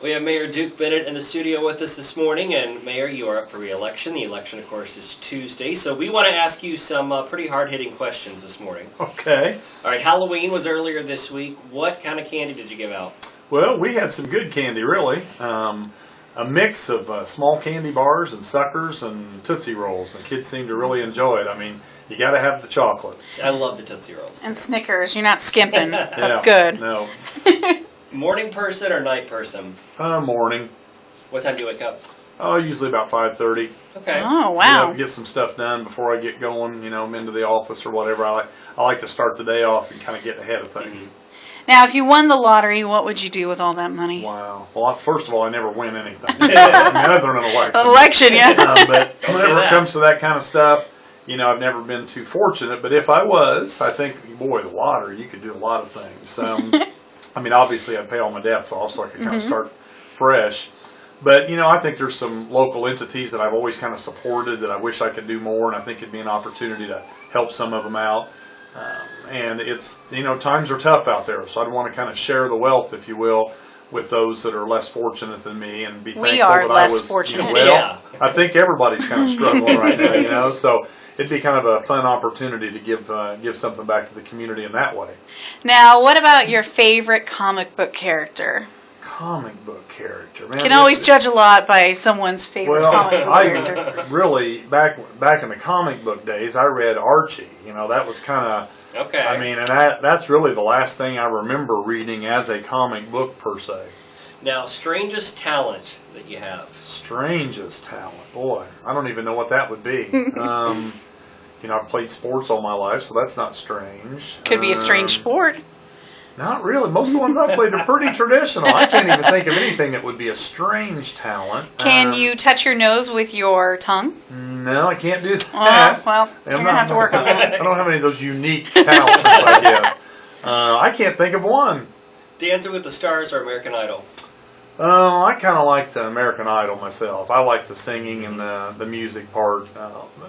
We have Mayor Duke Bennett in the studio with us this morning, and Mayor, you are up for re-election. The election, of course, is Tuesday, so we want to ask you some pretty hard-hitting questions this morning. Okay. All right, Halloween was earlier this week. What kind of candy did you give out? Well, we had some good candy, really. A mix of small candy bars and suckers and Tootsie Rolls. The kids seemed to really enjoy it. I mean, you got to have the chocolate. I love the Tootsie Rolls. And Snickers. You're not skimping. That's Yeah, good. No. Morning person or night person? Morning. What time do you wake up? Oh, usually about 5:30. Okay. Oh, wow. Get some stuff done before I get going, into the office or whatever. I like to start the day off and kind of get ahead of things. Now, if you won the lottery, what would you do with all that money? Wow. Well, first of all, I never win anything. So, other than an election. An election, yeah. But whenever it comes to that kind of stuff, I've never been too fortunate. But if I was, I think, boy, the lottery, you could do a lot of things. Obviously, I'd pay all my debts off so I could kind of start fresh. But, I think there's some local entities that I've always kind of supported that I wish I could do more, and I think it'd be an opportunity to help some of them out. And it's, times are tough out there, so I'd want to kind of share the wealth, if you will, with those that are less fortunate than me, and be thankful that I was fortunate. Yeah. I think everybody's kind of struggling right now, so it'd be kind of a fun opportunity to give something back to the community in that way. Now, what about your favorite comic book character? Comic book character, man. You can always judge a lot by someone's favorite comic book character. Really, back in the comic book days, I read Archie. That was kind of Okay. and that's really the last thing I remember reading as a comic book per se. Now, strangest talent that you have? Strangest talent, boy, I don't even know what that would be. I've played sports all my life, so that's not strange. Could be a strange sport. Not really. Most of the ones I've played are pretty traditional. I can't even think of anything that would be a strange talent. Can you touch your nose with your tongue? No, I can't do that. Well, you're going to have to work on that. I don't have any of those unique talents, I guess. I can't think of one. Dancing with the Stars or American Idol? I kind of like the American Idol myself. I like the singing and the music part.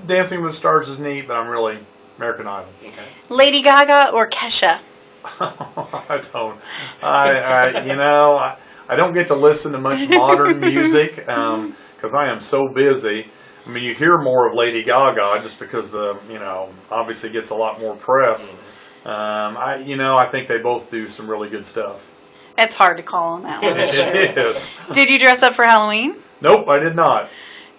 Dancing with the Stars is neat, but I'm really American Idol. Okay. Lady Gaga or Kesha? I don't. I don't get to listen to much modern music because I am so busy. You hear more of Lady Gaga just because obviously gets a lot more press. I think they both do some really good stuff. It's hard to call on that one. It is. Did you dress up for Halloween? Nope, I did not.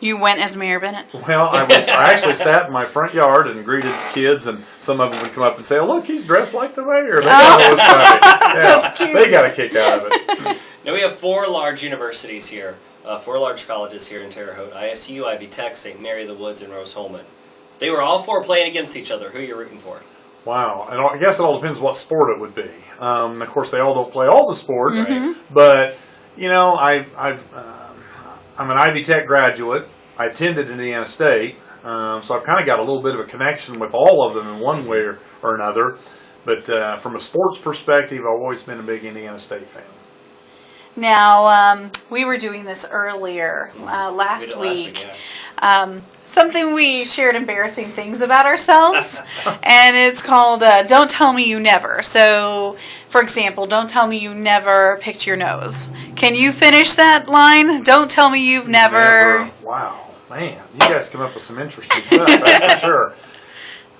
You went as Mayor Bennett? Well, I actually sat in my front yard and greeted kids, and some of them would come up and say, "Oh, look, he's dressed like the mayor." They thought it was funny. Yeah, That's cute. They got a kick out of it. Now, we have 4 large universities here, 4 large colleges here in Terre Haute: ISU, Ivy Tech, St. Mary the Woods, and Rose-Hulman. They were all 4 playing against each other. Who are you rooting for? Wow. And I guess it all depends what sport it would be. Of course, they all don't play all the sports, but, I'm an Ivy Tech graduate. I attended Indiana State, so I've kind of got a little bit of a connection with all of them in one way or another. But from a sports perspective, I've always been a big Indiana State fan. Now, we were doing this earlier last week. Something we shared embarrassing things about ourselves, and it's called Don't Tell Me You Never. So, for example, don't tell me you never picked your nose. Can you finish that line? Don't tell me you've never... Wow. Man, you guys come up with some interesting stuff, that's for sure.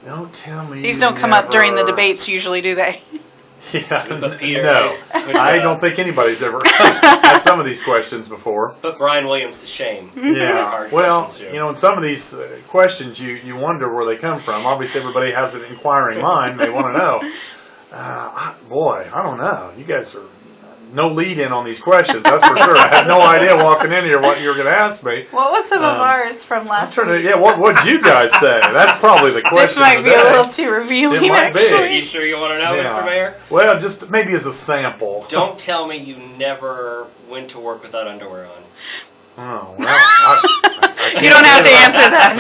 Don't tell me These don't come up during the debates usually, do they? Yeah, Peter, no. I don't think anybody's ever asked some of these questions before. Put Brian Williams to shame. Yeah, well, in some of these questions, you wonder where they come from. Obviously, everybody has an inquiring mind. They want to know. Boy, I don't know. You guys are no lead in on these questions, that's for sure. I had no idea walking in here what you were going to ask me. What was some of ours from last week? What did you guys say? That's probably the question. This might be a little too revealing, it might actually. Be. You sure you want to know, Mr. Mayor? Well, just maybe as a sample. Don't tell me you never went to work without underwear on. Oh, well, I you don't have to answer that.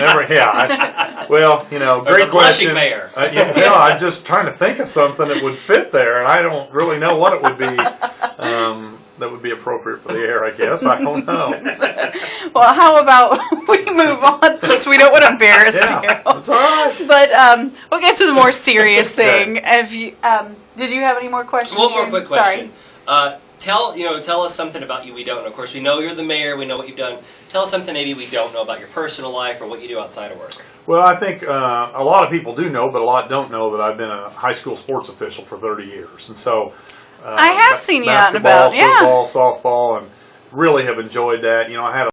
Great question. Mayor. I'm just trying to think of something that would fit there, and I don't really know what it would be that would be appropriate for the air, I guess. I don't know. Well, how about we move on since we don't want to embarrass you? That's all right. But we'll get to the more serious thing. If you, did you have any more questions? One more quick question. Sorry. Tell us something about you we don't know. Of course, we know you're the mayor. We know what you've done. Tell us something maybe we don't know about your personal life or what you do outside of work. Well, I think a lot of people do know, but a lot don't know that I've been a high school sports official for 30 years. And so I have seen you out and about. Basketball, football, softball, and really have enjoyed that. I had